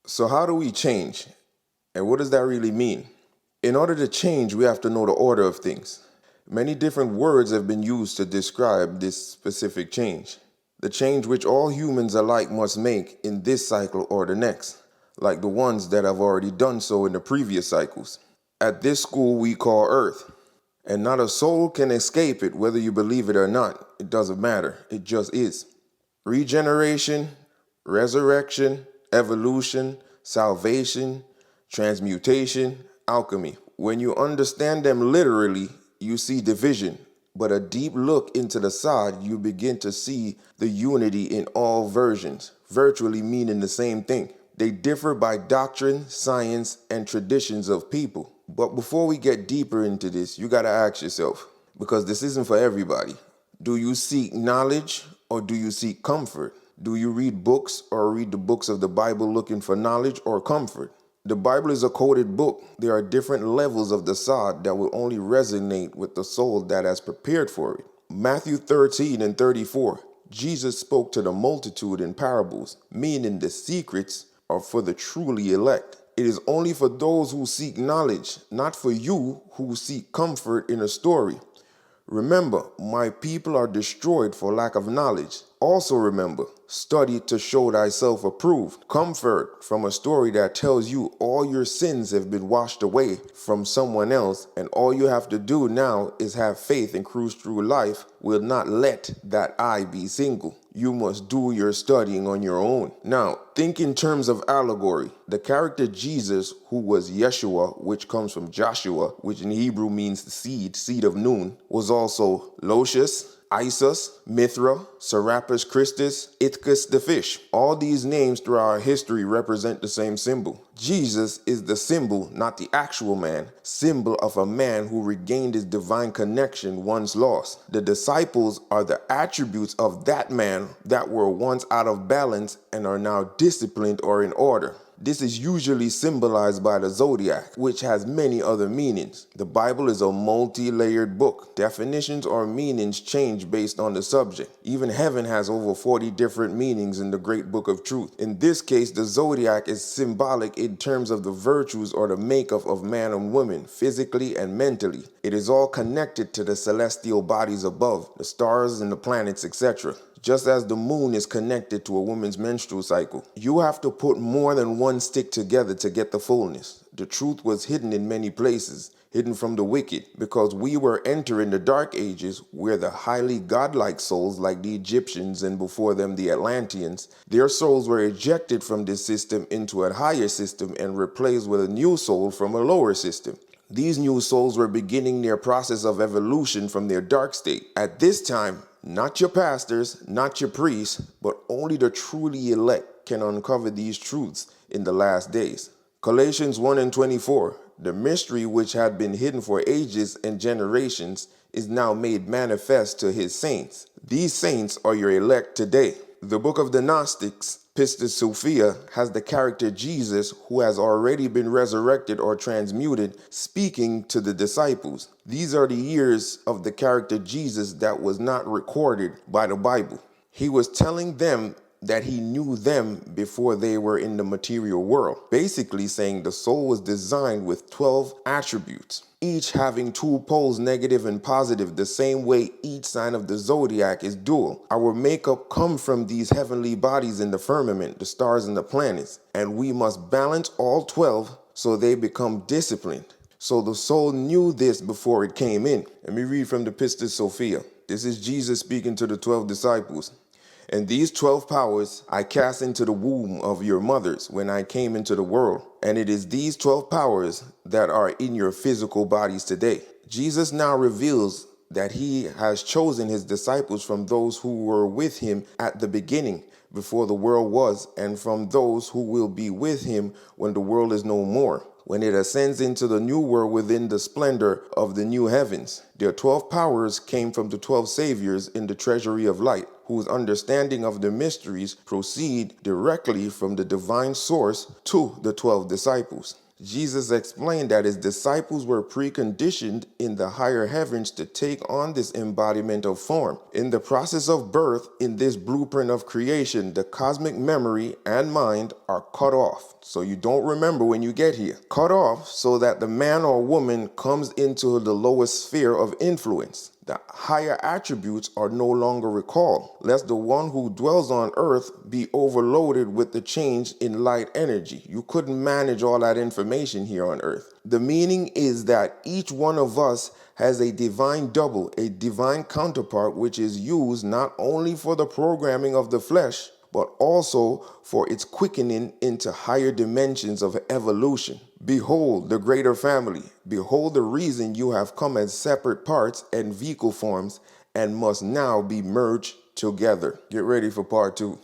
So how do we change? And what does that really mean? In order to change, we have to know the order of things. Many different words have been used to describe this specific change. The change which all humans alike must make in this cycle or the next, like the ones that have already done so in the previous cycles. At this school we call Earth, and not a soul can escape it, whether you believe it or not. It doesn't matter. It just is. Regeneration, resurrection, evolution, salvation, transmutation, alchemy. When you understand them literally, you see division, but a deep look into the side, you begin to see the unity in all versions, virtually meaning the same thing. They differ by doctrine, science, and traditions of people. But before we get deeper into this, you gotta ask yourself, because this isn't for everybody. Do you seek knowledge or do you seek comfort? Do you read books or read the books of the Bible looking for knowledge or comfort? The Bible is a coded book. There are different levels of the sod that will only resonate with the soul that has prepared for it. Matthew 13 and 34, Jesus spoke to the multitude in parables, meaning the secrets are for the truly elect. It is only for those who seek knowledge, not for you who seek comfort in a story. Remember, my people are destroyed for lack of knowledge. Also remember, study to show thyself approved. Comfort from a story that tells you all your sins have been washed away from someone else, and all you have to do now is have faith and cruise through life. Will not let that eye be single. You must do your studying on your own. Now, think in terms of allegory. The character Jesus, who was Yeshua, which comes from Joshua, which in Hebrew means the seed of noon, was also Locius, Isus, Mithra, Serapis Christus, Ichthus the fish. All these names throughout our history represent the same symbol. Jesus is the symbol, not the actual man, symbol of a man who regained his divine connection once lost. The disciples are the attributes of that man that were once out of balance and are now disciplined or in order. This is usually symbolized by the zodiac, which has many other meanings. The Bible is a multi-layered book. Definitions or meanings change based on the subject. Even heaven has over 40 different meanings in the great book of truth. In this case, the zodiac is symbolic in terms of the virtues or the makeup of man and woman, physically and mentally. It is all connected to the celestial bodies above, the stars and the planets, etc. Just as the moon is connected to a woman's menstrual cycle. You have to put more than one stick together to get the fullness. The truth was hidden in many places, hidden from the wicked, because we were entering the dark ages where the highly godlike souls like the Egyptians and before them the Atlanteans, their souls were ejected from this system into a higher system and replaced with a new soul from a lower system. These new souls were beginning their process of evolution from their dark state. At this time, not your pastors, not your priests, but only the truly elect can uncover these truths in the last days. Galatians 1 and 24, the mystery which had been hidden for ages and generations is now made manifest to his saints. These saints are your elect today. The book of the Gnostics, Pistis Sophia, has the character Jesus, who has already been resurrected or transmuted, speaking to the disciples. These are the years of the character Jesus that was not recorded by the Bible. He was telling them that he knew them before they were in the material world, basically saying the soul was designed with 12 attributes, each having two poles, negative and positive, the same way each sign of the zodiac is dual. Our makeup comes from these heavenly bodies in the firmament, the stars and the planets, and we must balance all 12 so they become disciplined. So the soul knew this before it came in. Let me read from the Pistis Sophia. This is Jesus speaking to the 12 disciples. And these 12 powers I cast into the womb of your mothers when I came into the world. And it is these 12 powers that are in your physical bodies today. Jesus now reveals that he has chosen his disciples from those who were with him at the beginning, before the world was, and from those who will be with him when the world is no more, when it ascends into the new world within the splendor of the new heavens. Their 12 powers came from the 12 saviors in the treasury of light, whose understanding of the mysteries proceed directly from the divine source to the 12 disciples. Jesus explained that his disciples were preconditioned in the higher heavens to take on this embodiment of form. In the process of birth, in this blueprint of creation, the cosmic memory and mind are cut off. So you don't remember when you get here. Cut off so that the man or woman comes into the lowest sphere of influence. The higher attributes are no longer recalled, lest the one who dwells on earth be overloaded with the change in light energy. You couldn't manage all that information here on earth. The meaning is that each one of us has a divine double, a divine counterpart, which is used not only for the programming of the flesh, but also for its quickening into higher dimensions of evolution. Behold the greater family. Behold the reason you have come as separate parts and vehicle forms and must now be merged together. Get ready for part 2.